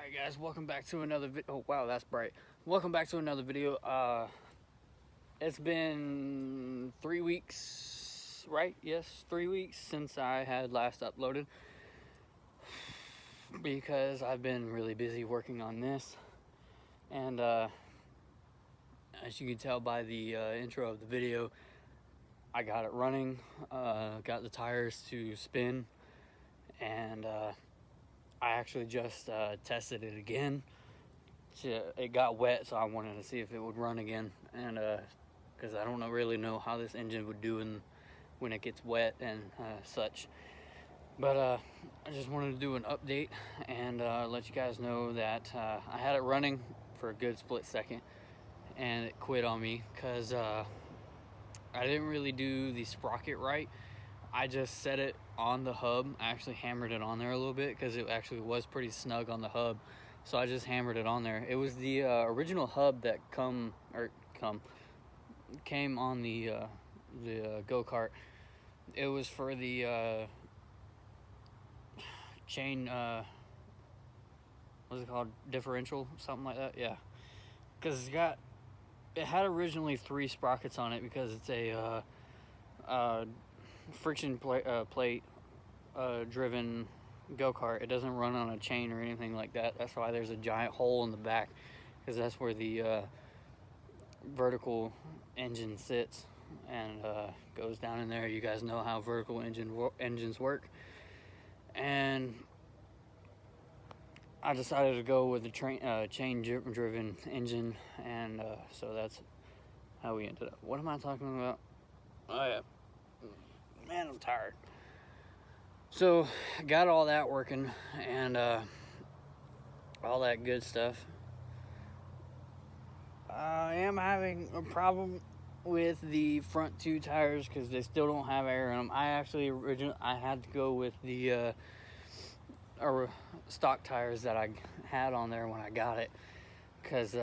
Alright guys, welcome back to another video. Oh wow, that's bright. Welcome back to another video. It's been 3 weeks, right? Yes, 3 weeks since I had last uploaded, because I've been really busy working on this. And as you can tell by the intro of the video, I got it running, got the tires to spin, and I actually just tested it again. It got wet, so I wanted to see if it would run again, and because I don't really know how this engine would do when it gets wet and such. But I just wanted to do an update and let you guys know that I had it running for a good split second, and it quit on me because I didn't really do the sprocket right. I just set it on the hub. I actually hammered it on there a little bit because it actually was pretty snug on the hub. So I just hammered it on there. It was the original hub that came on the go-kart. It was for the chain, what's it called? Differential, something like that. Yeah, because it had originally 3 sprockets on it because it's a friction plate driven go-kart. It doesn't run on a chain or anything like that. That's why there's a giant hole in the back, because that's where the vertical engine sits and goes down in there. You guys know how vertical engines work, and I decided to go with the chain driven engine, and so that's how we ended up. What am I talking about? Oh yeah, man, I'm tired. So got all that working and all that good stuff. I am having a problem with the front 2 tires because they still don't have air in them. I had to go with the stock tires that I had on there when I got it, because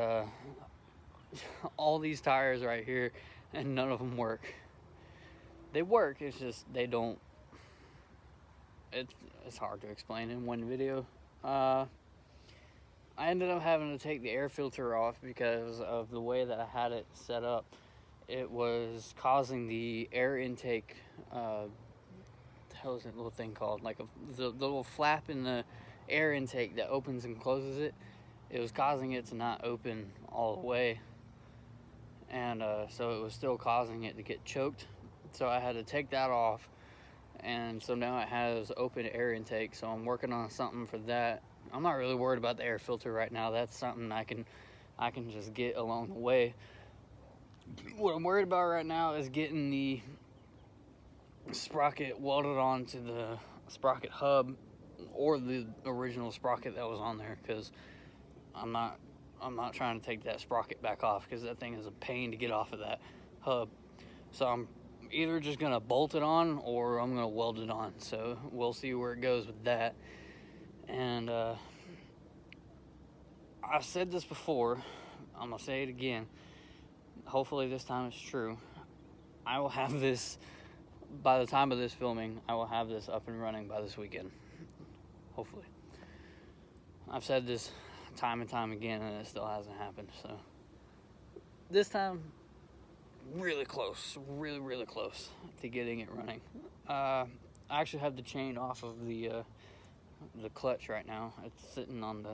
all these tires right here, and none of them work. They work, it's just they don't. It's hard to explain in one video. I ended up having to take the air filter off because of the way that I had it set up. It was causing the air intake, the hell is that little thing called? Like the little flap in the air intake that opens and closes it. It was causing it to not open all the way, and so it was still causing it to get choked. So I had to take that off, and so now it has open air intake. So I'm working on something for that. I'm not really worried about the air filter right now. That's something I can just get along the way. What I'm worried about right now is getting the sprocket welded onto the sprocket hub, or the original sprocket that was on there, because I'm not trying to take that sprocket back off, because that thing is a pain to get off of that hub. So I'm either just gonna bolt it on or I'm gonna weld it on. So we'll see where it goes with that. And I've said this before, I'm gonna say it again. Hopefully this time it's true. I will have this, by the time of this filming, I will have this up and running by this weekend. Hopefully. I've said this time and time again, and it still hasn't happened. So this time, really close, really close to getting it running. I actually have the chain off of the clutch right now. It's sitting on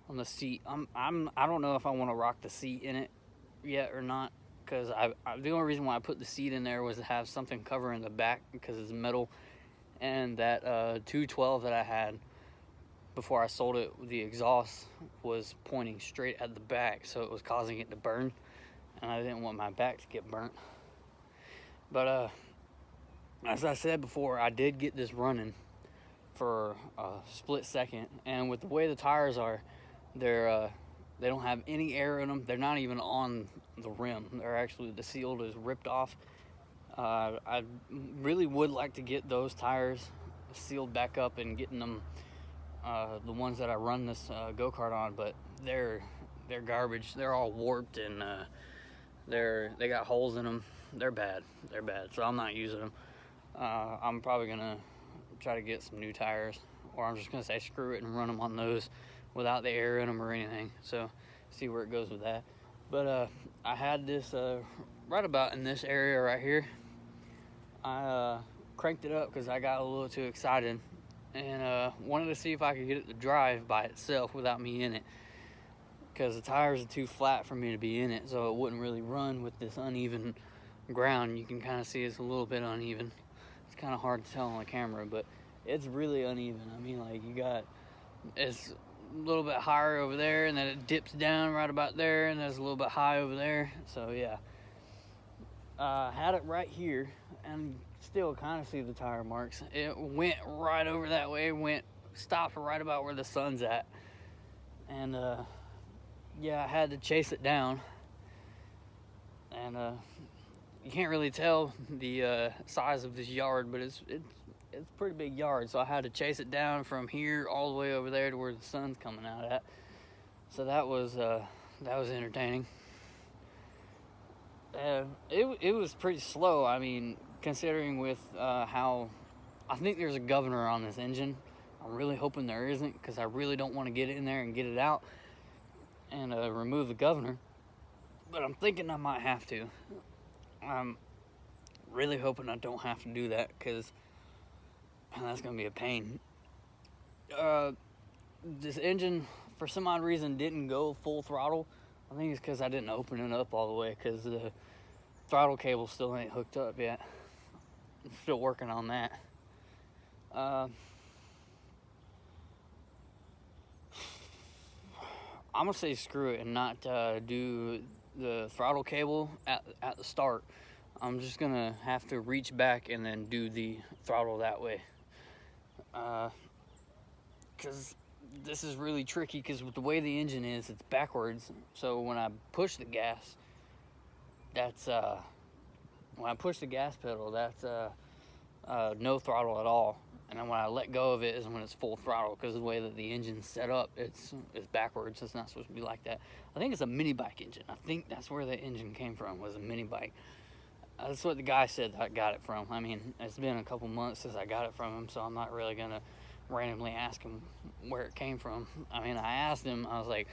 the seat. I don't know if I want to rock the seat in it yet or not, because the only reason why I put the seat in there was to have something covering the back, because it's metal, and that 212 that I had before I sold it, the exhaust was pointing straight at the back, so it was causing it to burn, and I didn't want my back to get burnt. But as I said before, I did get this running for a split second, and with the way the tires are, they don't have any air in them. They're not even on the rim. They're actually, the seal is ripped off. I really would like to get those tires sealed back up and getting them, the ones that I run this go-kart on, but they're garbage. They're all warped, and they got holes in them. They're bad. So I'm not using them. I'm probably gonna try to get some new tires, or I'm just gonna say screw it and run them on those without the air in them or anything. So see where it goes with that. But I had this right about in this area right here. I cranked it up because I got a little too excited and wanted to see if I could get it to drive by itself without me in it, because the tires are too flat for me to be in it, so it wouldn't really run with this uneven ground. You can kind of see it's a little bit uneven. It's kind of hard to tell on the camera, but it's really uneven. I mean, like, it's a little bit higher over there, and then it dips down right about there, and there's a little bit high over there. So yeah, had it right here, and still kind of see the tire marks. It went right over that way, stopped right about where the sun's at, and yeah, I had to chase it down, and you can't really tell the size of this yard, but it's a pretty big yard, so I had to chase it down from here all the way over there to where the sun's coming out at. So that was entertaining. It was pretty slow. I mean, considering with how I think there's a governor on this engine. I'm really hoping there isn't, because I really don't want to get in there and get it out and remove the governor. But I'm thinking I might have to. I'm really hoping I don't have to do that, because that's going to be a pain. This engine, for some odd reason, didn't go full throttle. I think it's because I didn't open it up all the way, because the throttle cable still ain't hooked up yet. I'm still working on that. I'm going to say screw it and not do the throttle cable at the start. I'm just going to have to reach back and then do the throttle that way. Because this is really tricky, because with the way the engine is, it's backwards. So when I push the gas, when I push the gas pedal, that's no throttle at all. And then when I let go of it is when it's full throttle, because the way that the engine's set up, it's backwards. It's not supposed to be like that. I think it's a mini bike engine. I think that's where the engine came from, was a mini bike. That's what the guy said that I got it from. I mean, it's been a couple months since I got it from him, so I'm not really going to randomly ask him where it came from. I mean, I asked him, I was like,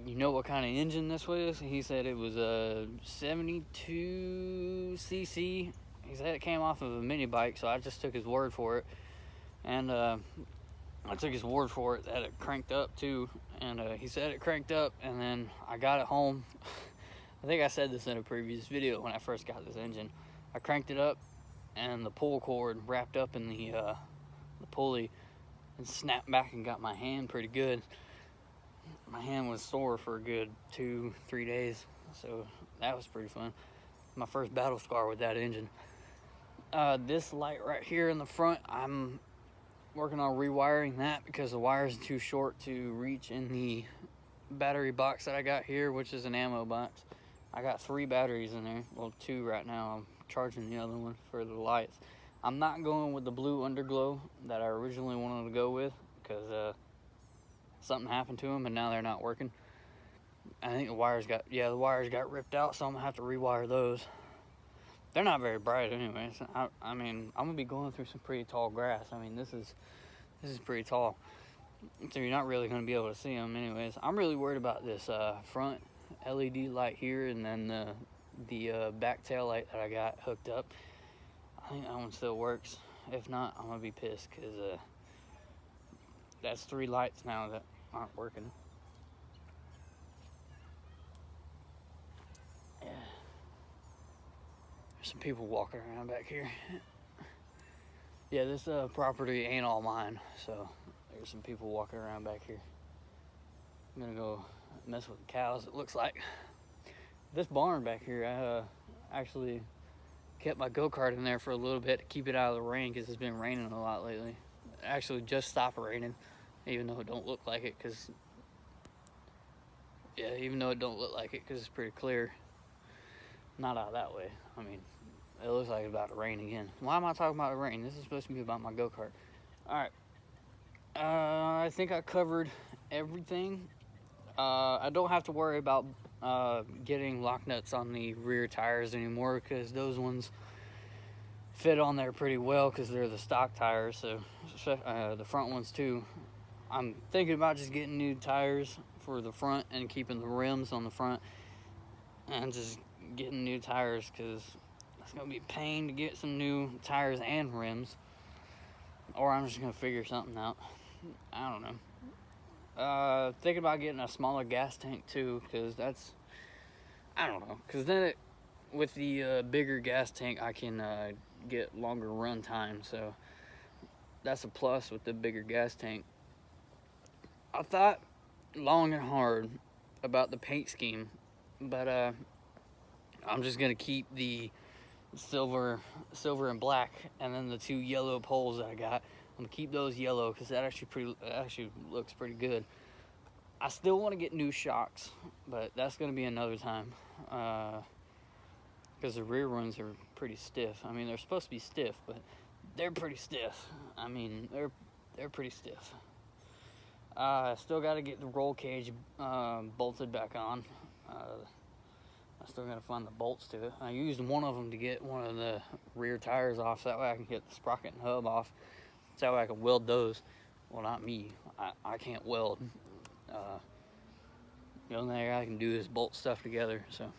you know what kind of engine this was? He said it was a 72cc. He said it came off of a mini bike, so I just took his word for it. And I took his word for it that it cranked up too. And he said it cranked up, and then I got it home. I think I said this in a previous video when I first got this engine. I cranked it up, and the pull cord wrapped up in the pulley and snapped back and got my hand pretty good. My hand was sore for a good 2-3 days, so that was pretty fun. My first battle scar with that engine. This light right here in the front, I'm working on rewiring that, because the wires are too short to reach in the battery box that I got here, which is an ammo box. I got 3 batteries in there, well 2 right now. I'm charging the other one for the lights. I'm not going with the blue underglow that I originally wanted to go with, because something happened to them and now they're not working. I think the wires got ripped out, so I'm gonna have to rewire those. They're not very bright anyways. I mean, I'm gonna be going through some pretty tall grass. I mean, this is pretty tall, so you're not really gonna be able to see them anyways. I'm really worried about this front LED light here, and then the back tail light that I got hooked up. I think that one still works. If not, I'm gonna be pissed, because that's 3 lights now that aren't working. Yeah. There's some people walking around back here. Yeah, this property ain't all mine, so there's some people walking around back here. I'm gonna go mess with the cows, it looks like. This barn back here, I actually kept my go-kart in there for a little bit to keep it out of the rain, because it's been raining a lot lately. It actually just stopped raining, even though it don't look like it, because it's pretty clear. Not out that way. I mean, it looks like it's about to rain again. Why am I talking about the rain? This is supposed to be about my go-kart. Alright. I think I covered everything. I don't have to worry about getting lock nuts on the rear tires anymore, because those ones fit on there pretty well, because they're the stock tires. So the front ones too I'm thinking about just getting new tires for the front and keeping the rims on the front, and just getting new tires, because it's gonna be a pain to get some new tires and rims. Or I'm just gonna figure something out. I don't know. Thinking about getting a smaller gas tank too, because that's, I don't know, because then with the bigger gas tank I can get longer run time, so that's a plus with the bigger gas tank. I thought long and hard about the paint scheme, but I'm just gonna keep the silver and black, and then the 2 yellow poles that I got, I'm gonna keep those yellow because that actually looks pretty good. I still want to get new shocks, but that's gonna be another time, because the rear ones are pretty stiff. I mean, they're supposed to be stiff, but they're pretty stiff. I mean, they're pretty stiff. I still got to get the roll cage bolted back on. I still got to find the bolts to it. I used one of them to get one of the rear tires off, so that way I can get the sprocket and hub off, so that way I can weld those. Well, not me. I can't weld. The only thing I can do is bolt stuff together. So,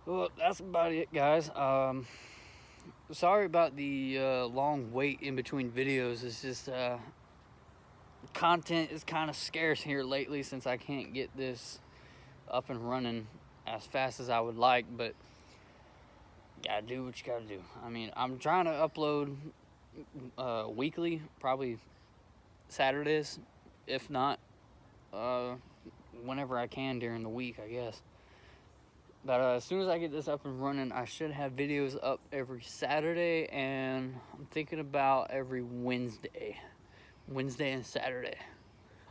well, that's about it, guys. Sorry about the long wait in between videos. It's just content is kind of scarce here lately, since I can't get this up and running as fast as I would like, but gotta do what you gotta do. I mean, I'm trying to upload weekly, probably Saturdays, if not whenever I can during the week, I guess. But as soon as I get this up and running, I should have videos up every Saturday, and I'm thinking about every Wednesday and Saturday.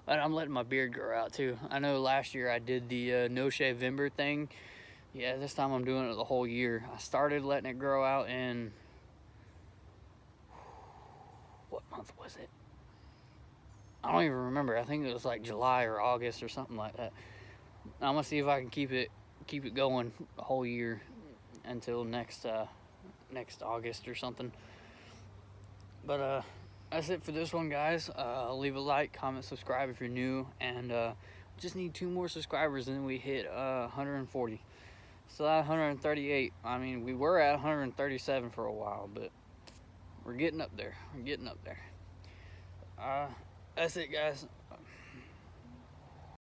And I'm letting my beard grow out too. I know last year I did the no shave-vember thing. Yeah, this time I'm doing it the whole year. I started letting it grow out in, what month was it? I don't even remember. I think it was like July or August or something like that. I'm gonna see if I can keep it going the whole year until next August or something. But that's it for this one, guys. Leave a like, comment, subscribe if you're new, and just need 2 more subscribers and then we hit 140. Still at 138. I mean, we were at 137 for a while, but we're getting up there. That's it, guys.